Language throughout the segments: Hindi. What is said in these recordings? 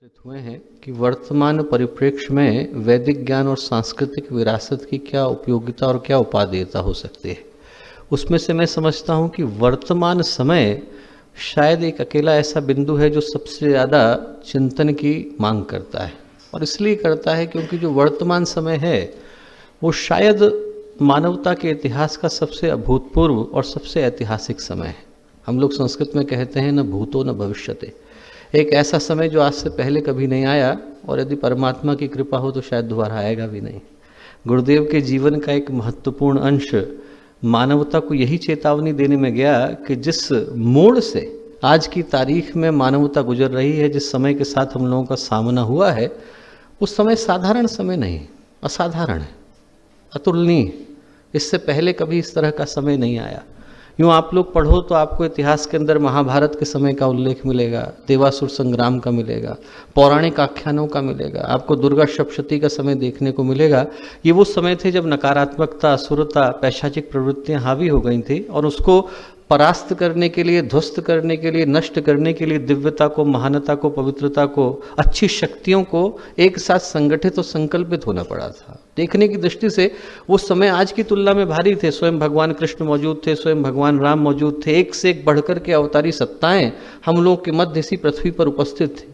हुए हैं कि वर्तमान परिप्रेक्ष्य में वैदिक ज्ञान और सांस्कृतिक विरासत की क्या उपयोगिता और क्या उपादेयता हो सकती है। उसमें से मैं समझता हूँ कि वर्तमान समय शायद एक अकेला ऐसा बिंदु है जो सबसे ज़्यादा चिंतन की मांग करता है, और इसलिए करता है क्योंकि जो वर्तमान समय है वो शायद मानवता के इतिहास का सबसे अभूतपूर्व और सबसे ऐतिहासिक समय है। हम लोग संस्कृत में कहते हैं न भूतो न भविष्यते, एक ऐसा समय जो आज से पहले कभी नहीं आया, और यदि परमात्मा की कृपा हो तो शायद दोबारा आएगा भी नहीं। गुरुदेव के जीवन का एक महत्वपूर्ण अंश मानवता को यही चेतावनी देने में गया कि जिस मोड़ से आज की तारीख में मानवता गुजर रही है, जिस समय के साथ हम लोगों का सामना हुआ है, उस समय साधारण समय नहीं, असाधारण है, अतुलनीय। इससे पहले कभी इस तरह का समय नहीं आया। यूँ आप लोग पढ़ो तो आपको इतिहास के अंदर महाभारत के समय का उल्लेख मिलेगा, देवासुर संग्राम का मिलेगा, पौराणिक आख्यानों का मिलेगा, आपको दुर्गा सप्तशती का समय देखने को मिलेगा। ये वो समय थे जब नकारात्मकता, असुरता, पैशाचिक प्रवृत्तियां हावी हो गई थी, और उसको परास्त करने के लिए, ध्वस्त करने के लिए, नष्ट करने के लिए दिव्यता को, महानता को, पवित्रता को, अच्छी शक्तियों को एक साथ संगठित और संकल्पित होना पड़ा था। देखने की दृष्टि से वो समय आज की तुलना में भारी थे। स्वयं भगवान कृष्ण मौजूद थे, स्वयं भगवान राम मौजूद थे, एक से एक बढ़कर के अवतारी सत्ताएं हम लोगों के मध्य इसी पृथ्वी पर उपस्थित थी।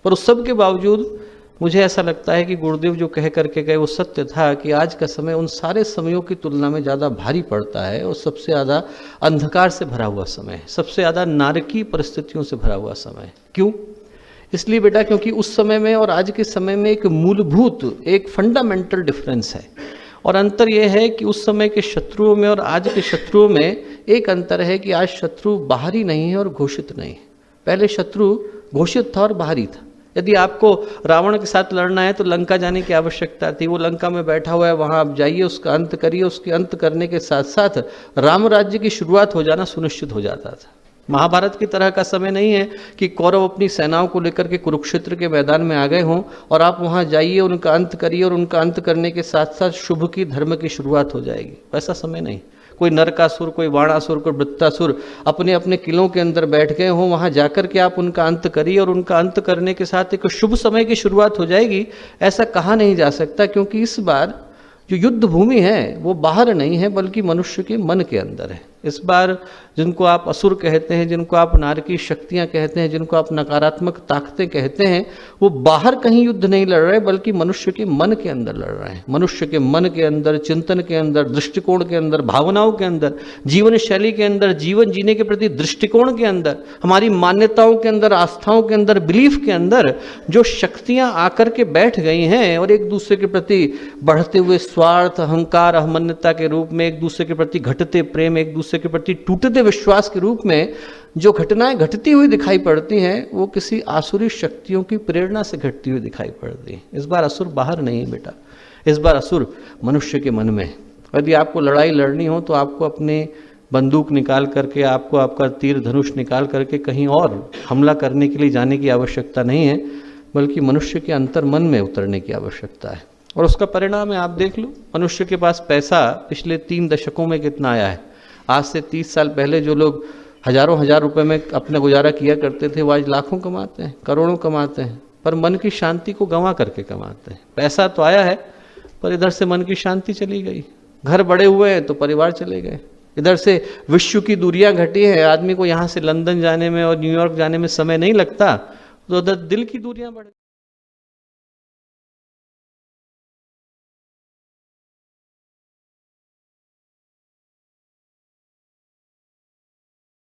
पर उस सब के बावजूद मुझे ऐसा लगता है कि गुरुदेव जो कह करके गए वो सत्य था कि आज का समय उन सारे समयों की तुलना में ज़्यादा भारी पड़ता है, और सबसे ज़्यादा अंधकार से भरा हुआ समय है, सबसे ज़्यादा नारकीय परिस्थितियों से भरा हुआ समय है। क्यों? इसलिए बेटा क्योंकि उस समय में और आज के समय में एक मूलभूत, एक फंडामेंटल डिफरेंस है। और अंतर यह है कि उस समय के शत्रुओं में और आज के शत्रुओं में एक अंतर है कि आज शत्रु बाहरी नहीं है और घोषित नहीं है। पहले शत्रु घोषित था और बाहरी था। यदि आपको रावण के साथ लड़ना है तो लंका जाने की आवश्यकता थी। वो लंका में बैठा हुआ है, वहाँ आप जाइए, उसका अंत करिए। उसके अंत करने के साथ साथ राम राज्य की शुरुआत हो जाना सुनिश्चित हो जाता था। महाभारत की तरह का समय नहीं है कि कौरव अपनी सेनाओं को लेकर के कुरुक्षेत्र के मैदान में आ गए हों और आप वहाँ जाइए, उनका अंत करिए, और उनका अंत करने के साथ साथ शुभ की, धर्म की शुरुआत हो जाएगी। वैसा समय नहीं। कोई नरकासुर, कोई बाणासुर, कोई वृत्तासुर अपने अपने किलों के अंदर बैठ गए हों, वहाँ जाकर के आप उनका अंत करिए, और उनका अंत करने के साथ एक शुभ समय की शुरुआत हो जाएगी, ऐसा कहा नहीं जा सकता। क्योंकि इस बार जो युद्ध भूमि है वो बाहर नहीं है, बल्कि मनुष्य के मन के अंदर है। इस बार जिनको आप असुर कहते हैं, जिनको आप नारकीय शक्तियां कहते हैं, जिनको आप नकारात्मक ताकतें कहते हैं, वो बाहर कहीं युद्ध नहीं लड़ रहे, बल्कि मनुष्य के मन के अंदर लड़ रहे हैं। मनुष्य के मन के अंदर, चिंतन के अंदर, दृष्टिकोण के अंदर, भावनाओं के अंदर, जीवन शैली के अंदर, जीवन जीने के प्रति दृष्टिकोण के अंदर, हमारी मान्यताओं के अंदर, आस्थाओं के अंदर, बिलीफ के अंदर जो शक्तियां आकर के बैठ गई हैं, और एक दूसरे के प्रति बढ़ते हुए स्वार्थ, अहंकार, अहमन्यता के रूप में, एक दूसरे के प्रति घटते प्रेम, एक दूसरे के प्रति टूटते विश्वास के रूप में जो घटनाएं घटती हुई दिखाई पड़ती हैं, वो किसी आसुरी शक्तियों की प्रेरणा से घटती हुई दिखाई पड़ती है। इस बार असुर बाहर नहीं है बेटा, इस बार असुर मनुष्य के मन में है। यदि आपको लड़ाई लड़नी हो तो आपको अपने बंदूक निकाल करके, आपको आपका तीर धनुष निकाल करके कहीं और हमला करने के लिए जाने की आवश्यकता नहीं है, बल्कि मनुष्य के अंतर मन में उतरने की आवश्यकता है। और उसका परिणाम है, आप देख लो, मनुष्य के पास पैसा पिछले 3 दशकों में कितना आया है। आज से 30 साल पहले जो लोग हजारों हजार रुपए में अपना गुजारा किया करते थे, वो आज लाखों कमाते हैं, करोड़ों कमाते हैं, पर मन की शांति को गंवा करके कमाते हैं। पैसा तो आया है, पर इधर से मन की शांति चली गई। घर बड़े हुए हैं तो परिवार चले गए। इधर से विश्व की दूरियां घटी हैं, आदमी को यहाँ से लंदन जाने में और न्यूयॉर्क जाने में समय नहीं लगता, तो उधर दिल की दूरियां बढ़